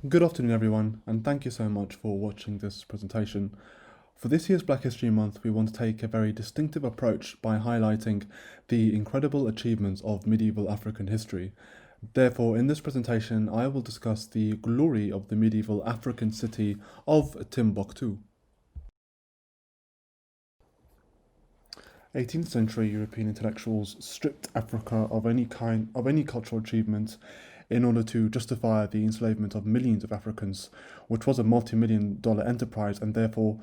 Good afternoon, everyone, and thank you so much for watching this presentation. For this year's Black History Month, we want to take a very distinctive approach by highlighting the incredible achievements of medieval African history. Therefore, in this presentation, I will discuss the glory of the medieval African city of Timbuktu. 18th century European intellectuals stripped Africa of any cultural achievement in order to justify the enslavement of millions of Africans, which was a multi-million-dollar enterprise, and therefore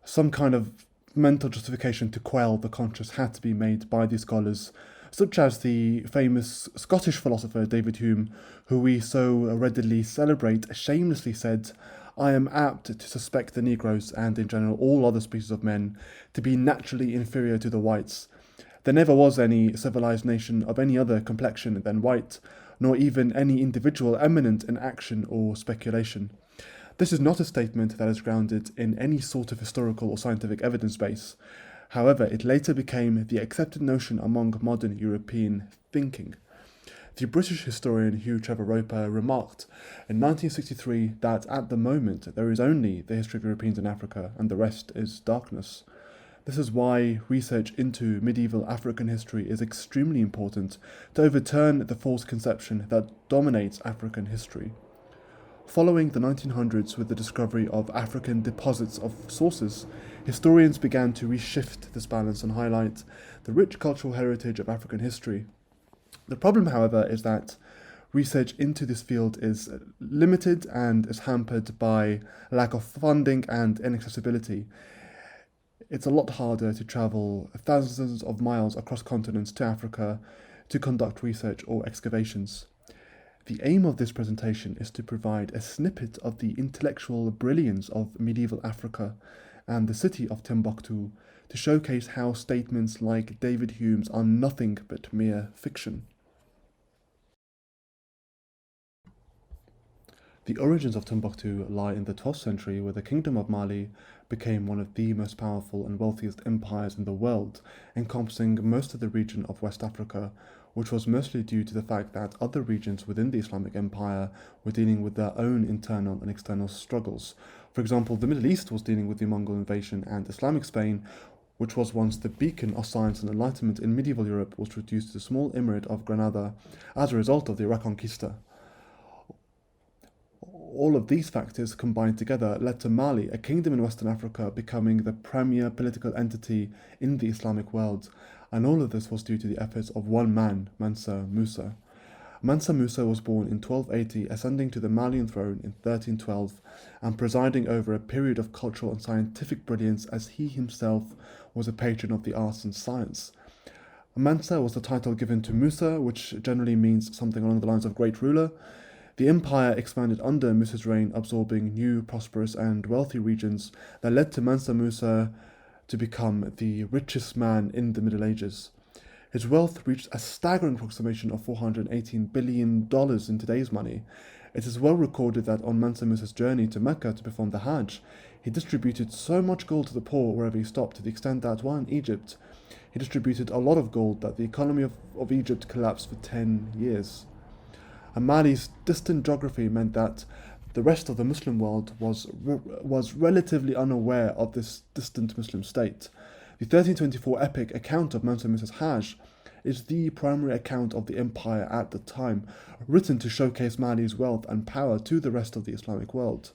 some kind of mental justification to quell the conscience had to be made by these scholars, such as the famous Scottish philosopher David Hume, who we so readily celebrate, shamelessly said, "I am apt to suspect the Negroes, and in general all other species of men, to be naturally inferior to the whites. There never was any civilized nation of any other complexion than white, nor even any individual eminent in action or speculation." This is not a statement that is grounded in any sort of historical or scientific evidence base. However, it later became the accepted notion among modern European thinking. The British historian Hugh Trevor Roper remarked in 1963 that at the moment there is only the history of Europeans in Africa and the rest is darkness. This is why research into medieval African history is extremely important to overturn the false conception that dominates African history. Following the 1900s with the discovery of African deposits of sources, historians began to reshift this balance and highlight the rich cultural heritage of African history. The problem, however, is that research into this field is limited and is hampered by lack of funding and inaccessibility. It's a lot harder to travel thousands of miles across continents to Africa to conduct research or excavations. The aim of this presentation is to provide a snippet of the intellectual brilliance of medieval Africa and the city of Timbuktu to showcase how statements like David Hume's are nothing but mere fiction. The origins of Timbuktu lie in the 12th century, where the Kingdom of Mali became one of the most powerful and wealthiest empires in the world, encompassing most of the region of West Africa, which was mostly due to the fact that other regions within the Islamic Empire were dealing with their own internal and external struggles. For example, the Middle East was dealing with the Mongol invasion, and Islamic Spain, which was once the beacon of science and enlightenment in medieval Europe, was reduced to the small emirate of Granada as a result of the Reconquista. All of these factors combined together led to Mali, a kingdom in Western Africa, becoming the premier political entity in the Islamic world, and all of this was due to the efforts of one man, Mansa Musa. Mansa Musa was born in 1280, ascending to the Malian throne in 1312, and presiding over a period of cultural and scientific brilliance as he himself was a patron of the arts and science. Mansa was the title given to Musa, which generally means something along the lines of great ruler. The empire expanded under Musa's reign, absorbing new, prosperous, and wealthy regions that led to Mansa Musa to become the richest man in the Middle Ages. His wealth reached a staggering approximation of $418 billion in today's money. It is well recorded that on Mansa Musa's journey to Mecca to perform the Hajj, he distributed so much gold to the poor wherever he stopped, to the extent that while in Egypt, he distributed a lot of gold that the economy of Egypt collapsed for 10 years. And Mali's distant geography meant that the rest of the Muslim world was relatively unaware of this distant Muslim state. The 1324 epic account of Mansa Musa's Hajj is the primary account of the empire at the time, written to showcase Mali's wealth and power to the rest of the Islamic world.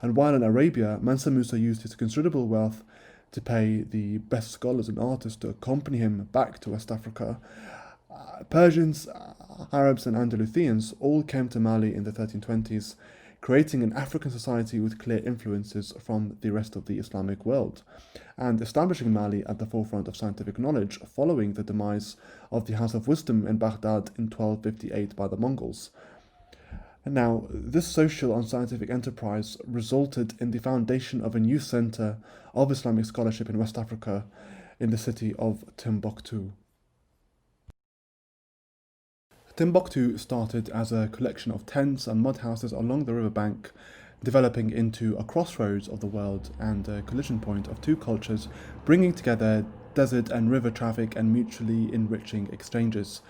And while in Arabia, Mansa Musa used his considerable wealth to pay the best scholars and artists to accompany him back to West Africa. Persians, Arabs, and Andalusians all came to Mali in the 1320s, creating an African society with clear influences from the rest of the Islamic world, and establishing Mali at the forefront of scientific knowledge following the demise of the House of Wisdom in Baghdad in 1258 by the Mongols. And now, this social and scientific enterprise resulted in the foundation of a new center of Islamic scholarship in West Africa in the city of Timbuktu. Timbuktu started as a collection of tents and mud houses along the riverbank, developing into a crossroads of the world and a collision point of two cultures, bringing together desert and river traffic and mutually enriching exchanges.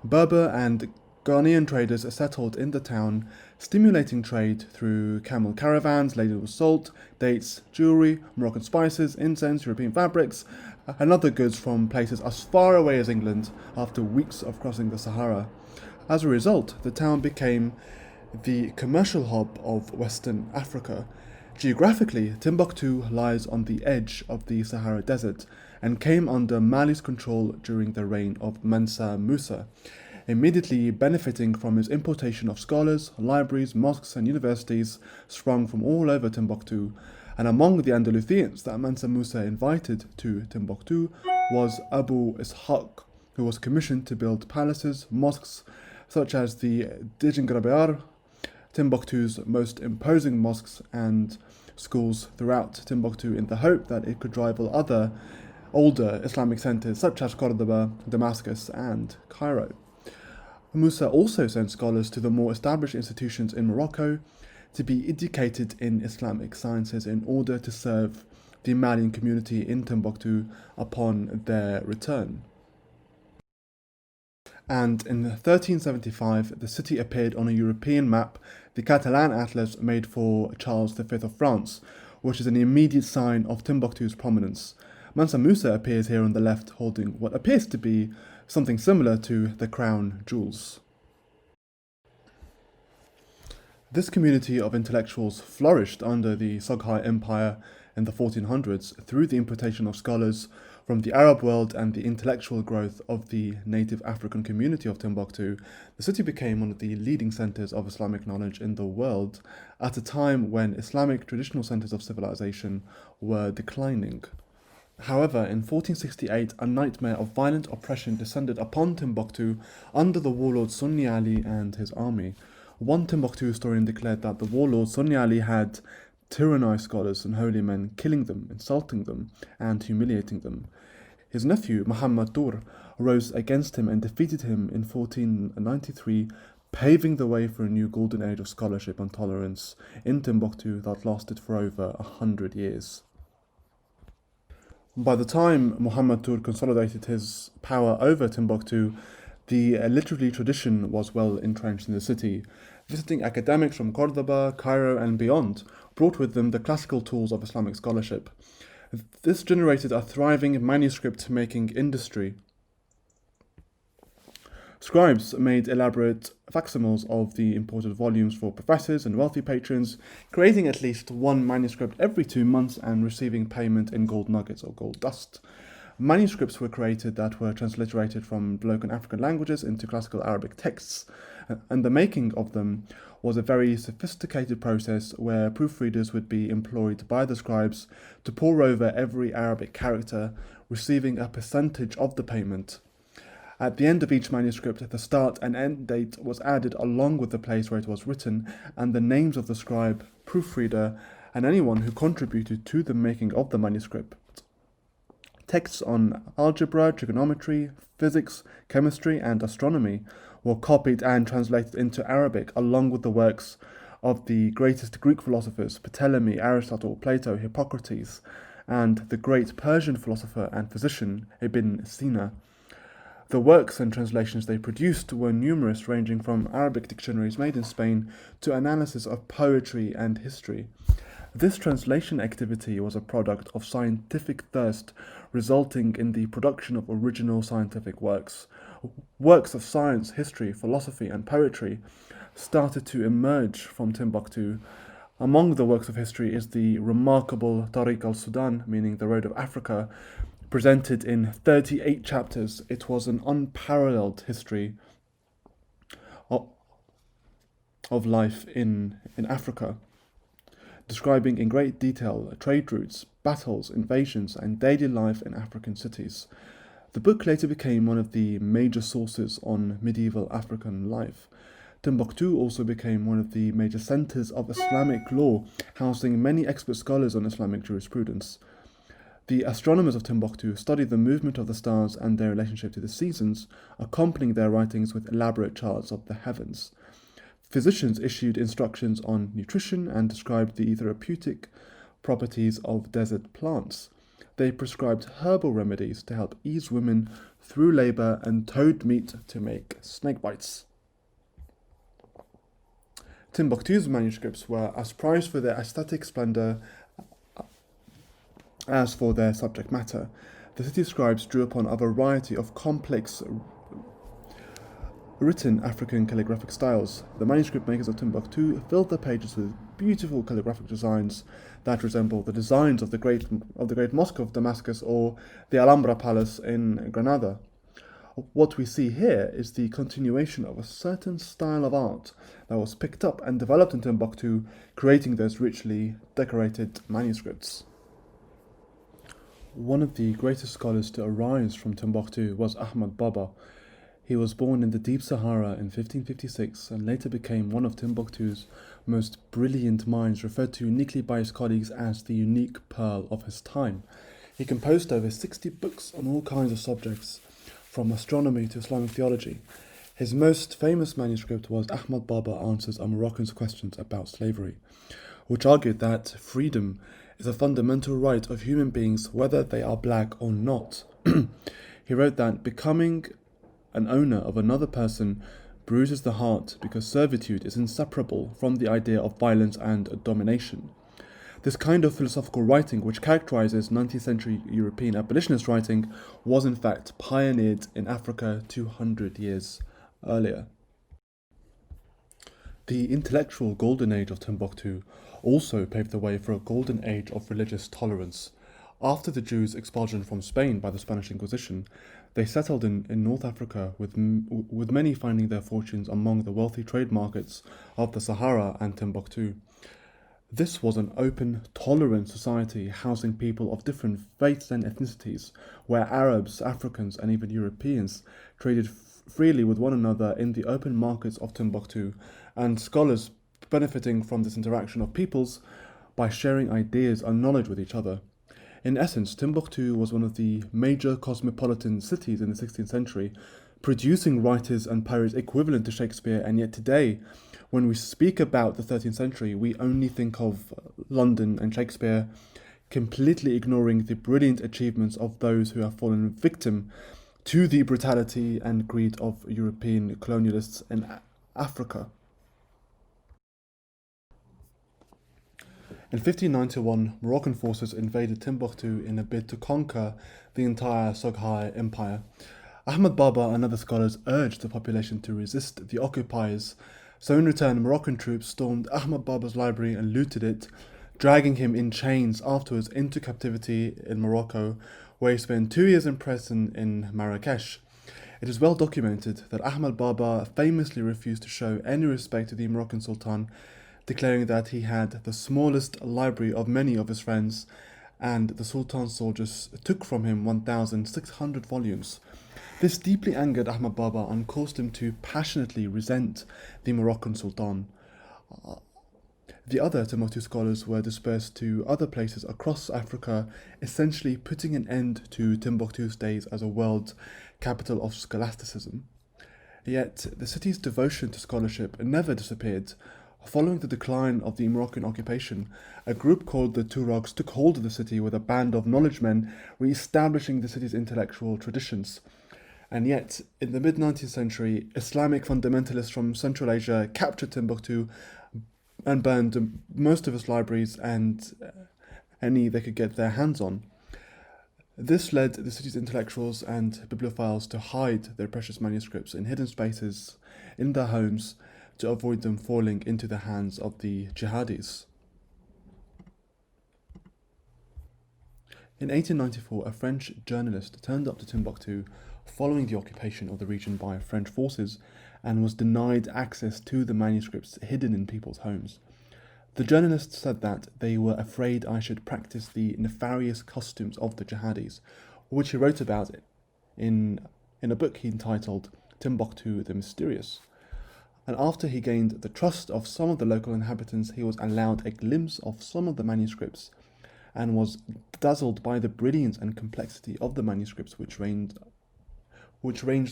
Berber and Ghanaian traders settled in the town, stimulating trade through camel caravans laden with salt, dates, jewelry, Moroccan spices, incense, European fabrics, and other goods from places as far away as England after weeks of crossing the Sahara. As a result, the town became the commercial hub of Western Africa. Geographically, Timbuktu lies on the edge of the Sahara Desert and came under Mali's control during the reign of Mansa Musa, immediately benefiting from his importation of scholars, libraries, mosques and universities sprung from all over Timbuktu. And among the Andalusians that Mansa Musa invited to Timbuktu was Abu Ishaq, who was commissioned to build palaces, mosques, such as the Dijingrabear, Timbuktu's most imposing mosques, and schools throughout Timbuktu, in the hope that it could rival other older Islamic centers such as Cordoba, Damascus, and Cairo. Musa also sent scholars to the more established institutions in Morocco to be educated in Islamic sciences in order to serve the Malian community in Timbuktu upon their return. And in 1375, the city appeared on a European map, the Catalan Atlas made for Charles V of France, which is an immediate sign of Timbuktu's prominence. Mansa Musa appears here on the left holding what appears to be something similar to the crown jewels. This community of intellectuals flourished under the Songhai Empire in the 1400s through the importation of scholars from the Arab world and the intellectual growth of the native African community of Timbuktu. The city became one of the leading centers of Islamic knowledge in the world at a time when Islamic traditional centers of civilization were declining. However, in 1468, a nightmare of violent oppression descended upon Timbuktu under the warlord Sunni Ali and his army. One Timbuktu historian declared that the warlord Sunni Ali had tyrannized scholars and holy men, killing them, insulting them, and humiliating them. His nephew, Muhammad Tur, rose against him and defeated him in 1493, paving the way for a new golden age of scholarship and tolerance in Timbuktu that lasted for over 100 years. By the time Muhammad Tur consolidated his power over Timbuktu, the literary tradition was well entrenched in the city. Visiting academics from Cordoba, Cairo, and beyond brought with them the classical tools of Islamic scholarship. This generated a thriving manuscript-making industry. Scribes made elaborate facsimiles of the imported volumes for professors and wealthy patrons, creating at least one manuscript every 2 months and receiving payment in gold nuggets or gold dust. Manuscripts were created that were transliterated from local African languages into classical Arabic texts, and the making of them was a very sophisticated process where proofreaders would be employed by the scribes to pore over every Arabic character, receiving a percentage of the payment. At the end of each manuscript, the start and end date was added along with the place where it was written, and the names of the scribe, proofreader, and anyone who contributed to the making of the manuscript. Texts on algebra, trigonometry, physics, chemistry, and astronomy were copied and translated into Arabic, along with the works of the greatest Greek philosophers, Ptolemy, Aristotle, Plato, Hippocrates, and the great Persian philosopher and physician, Ibn Sina. The works and translations they produced were numerous, ranging from Arabic dictionaries made in Spain to analysis of poetry and history. This translation activity was a product of scientific thirst, resulting in the production of original scientific works. Works of science, history, philosophy, and poetry started to emerge from Timbuktu. Among the works of history is the remarkable Tariq Al-Sudan, meaning the Road of Africa, presented in 38 chapters. It was an unparalleled history of life in Africa, describing in great detail trade routes, battles, invasions, and daily life in African cities. The book later became one of the major sources on medieval African life. Timbuktu also became one of the major centers of Islamic law, housing many expert scholars on Islamic jurisprudence. The astronomers of Timbuktu studied the movement of the stars and their relationship to the seasons, accompanying their writings with elaborate charts of the heavens. Physicians issued instructions on nutrition and described the therapeutic properties of desert plants. They prescribed herbal remedies to help ease women through labor and toad meat to make snake bites. Timbuktu's manuscripts were as prized for their aesthetic splendor as for their subject matter. The city scribes drew upon a variety of complex written African calligraphic styles. The manuscript makers of Timbuktu filled their pages with beautiful calligraphic designs that resemble the designs of the great Mosque of Damascus or the Alhambra Palace in Granada. What we see here is the continuation of a certain style of art that was picked up and developed in Timbuktu, creating those richly decorated manuscripts. One of the greatest scholars to arise from Timbuktu was Ahmad Baba. He was born in the deep Sahara in 1556 and later became one of Timbuktu's most brilliant minds, referred to uniquely by his colleagues as the unique pearl of his time. He composed over 60 books on all kinds of subjects, from astronomy to Islamic theology. His most famous manuscript was Ahmad Baba Answers a Moroccan's Questions about Slavery, which argued that freedom is a fundamental right of human beings whether they are black or not. He wrote that becoming an owner of another person bruises the heart because servitude is inseparable from the idea of violence and domination. This kind of philosophical writing, which characterizes 19th century European abolitionist writing, was in fact pioneered in Africa 200 years earlier. The intellectual golden age of Timbuktu also paved the way for a golden age of religious tolerance. After the Jews' expulsion from Spain by the Spanish Inquisition, they settled in North Africa, with many finding their fortunes among the wealthy trade markets of the Sahara and Timbuktu. This was an open, tolerant society housing people of different faiths and ethnicities, where Arabs, Africans, and even Europeans traded freely with one another in the open markets of Timbuktu, and scholars benefiting from this interaction of peoples by sharing ideas and knowledge with each other. In essence, Timbuktu was one of the major cosmopolitan cities in the 16th century, producing writers and poets equivalent to Shakespeare, and yet today, when we speak about the 13th century, we only think of London and Shakespeare, completely ignoring the brilliant achievements of those who have fallen victim to the brutality and greed of European colonialists in Africa. In 1591, Moroccan forces invaded Timbuktu in a bid to conquer the entire Soghai Empire. Ahmad Baba and other scholars urged the population to resist the occupiers, so in return Moroccan troops stormed Ahmad Baba's library and looted it, dragging him in chains afterwards into captivity in Morocco, where he spent 2 years in prison in Marrakesh. It is well documented that Ahmad Baba famously refused to show any respect to the Moroccan Sultan, declaring that he had the smallest library of many of his friends, and the Sultan's soldiers took from him 1,600 volumes. This deeply angered Ahmad Baba and caused him to passionately resent the Moroccan Sultan. The other Timbuktu scholars were dispersed to other places across Africa, essentially putting an end to Timbuktu's days as a world capital of scholasticism. Yet the city's devotion to scholarship never disappeared. Following the decline of the Moroccan occupation, a group called the Tuaregs took hold of the city with a band of knowledge men, re-establishing the city's intellectual traditions. And yet, in the mid-19th century, Islamic fundamentalists from Central Asia captured Timbuktu and burned most of its libraries and any they could get their hands on. This led the city's intellectuals and bibliophiles to hide their precious manuscripts in hidden spaces in their homes, to avoid them falling into the hands of the jihadis. In 1894, a French journalist turned up to Timbuktu following the occupation of the region by French forces and was denied access to the manuscripts hidden in people's homes. The journalist said that they were afraid I should practice the nefarious customs of the jihadis, which he wrote about in a book he entitled Timbuktu the Mysterious. And after he gained the trust of some of the local inhabitants, he was allowed a glimpse of some of the manuscripts and was dazzled by the brilliance and complexity of the manuscripts, which ranged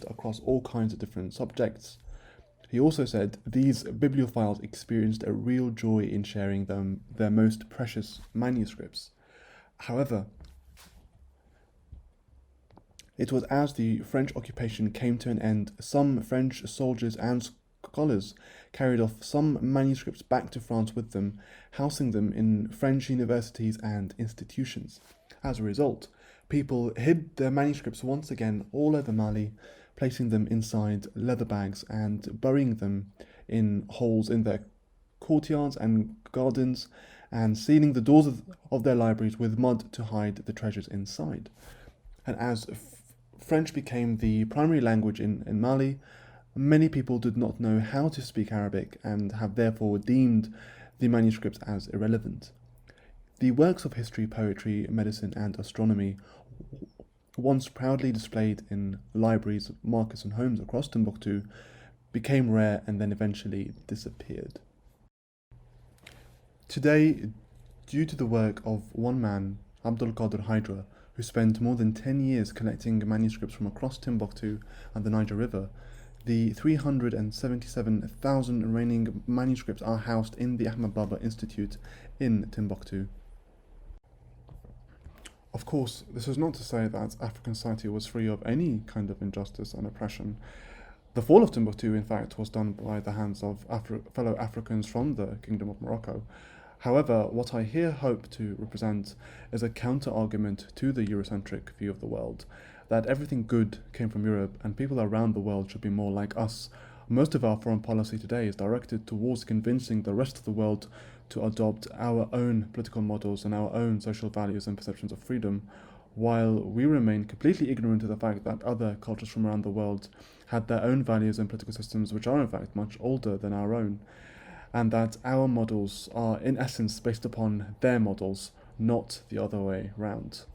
across all kinds of different subjects. He also said these bibliophiles experienced a real joy in sharing their most precious manuscripts. However, it was as the French occupation came to an end, some French soldiers and scholars carried off some manuscripts back to France with them, housing them in French universities and institutions. As a result, people hid their manuscripts once again all over Mali, placing them inside leather bags and burying them in holes in their courtyards and gardens, and sealing the doors of their libraries with mud to hide the treasures inside. And as French became the primary language in Mali, many people did not know how to speak Arabic and have therefore deemed the manuscripts as irrelevant. The works of history, poetry, medicine, and astronomy, once proudly displayed in libraries, markets, and homes across Timbuktu, became rare and then eventually disappeared. Today, due to the work of one man, Abdul Qadir Hydra, who spent more than 10 years collecting manuscripts from across Timbuktu and the Niger River, the 377,000 remaining manuscripts are housed in the Ahmad Baba Institute in Timbuktu. Of course, this is not to say that African society was free of any kind of injustice and oppression. The fall of Timbuktu, in fact, was done by the hands of fellow Africans from the Kingdom of Morocco. However, what I here hope to represent is a counter-argument to the Eurocentric view of the world, that everything good came from Europe and people around the world should be more like us. Most of our foreign policy today is directed towards convincing the rest of the world to adopt our own political models and our own social values and perceptions of freedom, while we remain completely ignorant of the fact that other cultures from around the world had their own values and political systems which are in fact much older than our own, and that our models are in essence based upon their models, not the other way round.